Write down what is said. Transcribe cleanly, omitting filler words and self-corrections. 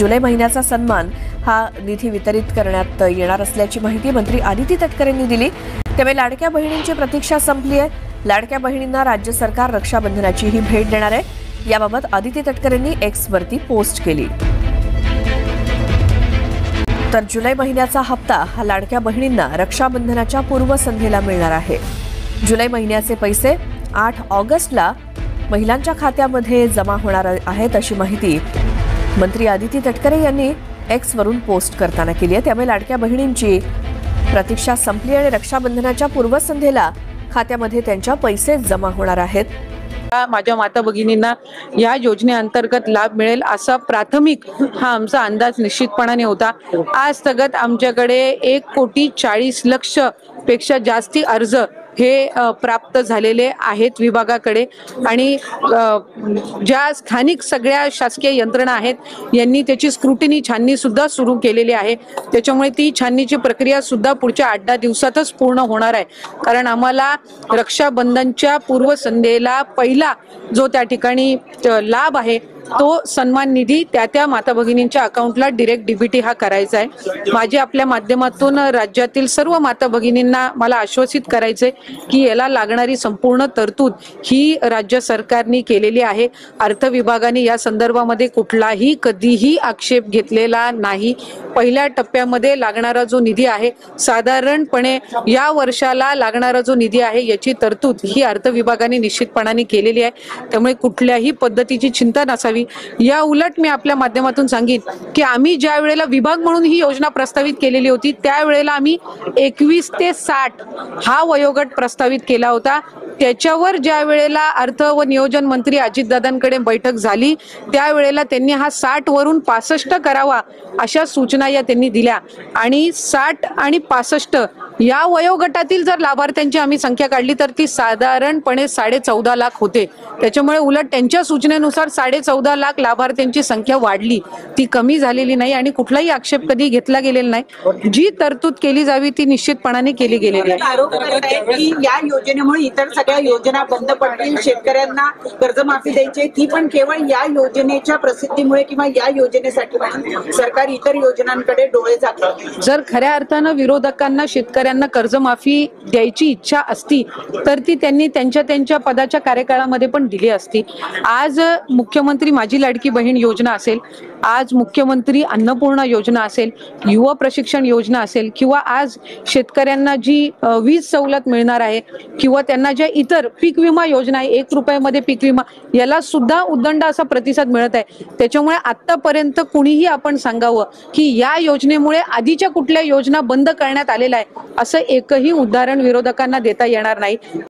जुलै महिन्याचा सन्मान हा निधी वितरित करण्यात येणार असल्याची माहिती मंत्री आदिती तटकरेंनी दिली। त्यामुळे लाडक्या बहिणींची प्रतीक्षा संपली आहे। लाडक्या बहिणींना राज्य सरकार रक्षाबंधनाचीही भेट देणार आहे। याबाबत आदिती तटकरेंनी एक्सवरती पोस्ट केली। तर जुलै महिन्याचा हप्ता हा लाडक्या बहिणींना रक्षाबंधनाच्या पूर्वसंध्येला मिळणार आहे। जुलै महिन्याचे पैसे 8 ऑगस्टला महिलांच्या खात्यामध्ये जमा होणार आहेत अशी माहिती मंत्री आदिती तटकरे यांनी एक्सवरून पोस्ट करताना केली आहे। त्यामुळे लाडक्या बहिणींची प्रतीक्षा संपली आणि रक्षाबंधनाच्या पूर्वसंध्येला खात्यामध्ये त्यांच्या पैसे जमा होणार आहेत। माझ्या माता भगिनींना या योजनेअंतर्गत लाभ मिळेल असा प्राथमिक हा आमचा अंदाज निश्चितपणाने होता। आज तगत आमच्याकडे 1,40,00,000 पेक्षा जास्ती अर्ज हे प्राप्त झालेले आहेत विभागाकडे आणि ज्या स्थानिक सगळ्या शासकीय यंत्रणा आहेत यांनी त्याची स्क्रुटिनी छाननी सुद्धा सुरू केलेली आहे। त्याच्यामुळे ती छाननीची प्रक्रिया सुद्धा पुढच्या 8-10 दिवसातच पूर्ण होणार आहे। कारण आम्हाला रक्षाबंधनच्या पूर्वसंध्येला पहिला जो त्या ठिकाणी लाभ आहे तो सन्मान निधी त्या माता भगिनींच्या अकाउंटला डायरेक्ट डीबीटी हा करायचा आहे। माझे आपल्या माध्यमातून राज्यातील सर्व माता भगिनींना मला आश्वासित करायचे की याला लागणारी संपूर्ण तरतूद ही राज्य सरकारने केलेली आहे। अर्थ विभागाने या संदर्भामध्ये कुठलाही कधीही आक्षेप घेतलेला नाही। पहिल्या टप्प्यामध्ये लागणारा जो निधी आहे साधारणपणे या वर्षाला लागणारा जो निधी आहे याची तरतूद ही अर्थ विभागाने निश्चितपणाने केलेली आहे। त्यामुळे कुठल्याही पद्धतीची चिंता नसावी। या उलट मी आपल्या माध्यमातून सांगेन की आम्ही ज्या वेळेला विभाग म्हणून ही योजना प्रस्तावित केलेली होती त्यावेळेला आम्ही 21 ते 60 हा वयोगट प्रस्तावित केला होता। त्याच्यावर ज्या वेळेला अर्थ व नियोजन मंत्री अजितदादांकडे बैठक झाली त्यावेळेला त्यांनी हा 60 वरून 65 करावा अशा सूचना या त्यांनी दिल्या आणि 60 आणि 65 या वयोगटातील जर लाभार्थ्यांची आम्ही संख्या काढली तर ती साधारणपणे 14.5 लाख होते। त्याच्यामुळे उलट त्यांच्या सूचनेनुसार 14.5 लाख लाभार्थ्यांची संख्या वाढली, ती कमी झालेली नाही आणि कुठलाही आक्षेप कधी घेतला गेलेला नाही। जी तरतूद केली जावी ती निश्चितपणाने केली गेलेली आहे। आरोप करत आहे की या योजनेमुळे इतर सगळ्या योजना बंद पडतील, शेतकऱ्यांना कर्जमाफी द्यायची ती पण केवळ या योजनेच्या प्रसिद्धीमुळे किंवा या योजनेसाठी सरकार इतर योजनांकडे डोळे झाकतं। जर खऱ्या अर्थानं विरोधकांना शेतकऱ्यांना कर्जमाफी द्यायची इच्छा असती तर ती त्यांनी त्यांच्या पदाच्या कार्यकाळामध्ये पण दिली असती। आज मुख्यमंत्री माझी लाडकी बहीण योजना असेल, आज मुख्यमंत्री अन्नपूर्णा योजना असेल, युवा प्रशिक्षण योजना असेल किंवा आज शेतकऱ्यांना जी वीज सवलत मिळणार आहे किंवा त्यांना ज्या इतर पीक विमा योजना आहे 1 रुपयामध्ये पीक विमा याला सुद्धा उदंड असा प्रतिसाद मिळत आहे। त्याच्यामुळे आतापर्यंत कुणीही आपण सांगावं की या योजनेमुळे आधीच्या कुठल्या योजना बंद करण्यात आलेल्या आहे असं एकही उदाहरण विरोधकांना देता येणार नाही।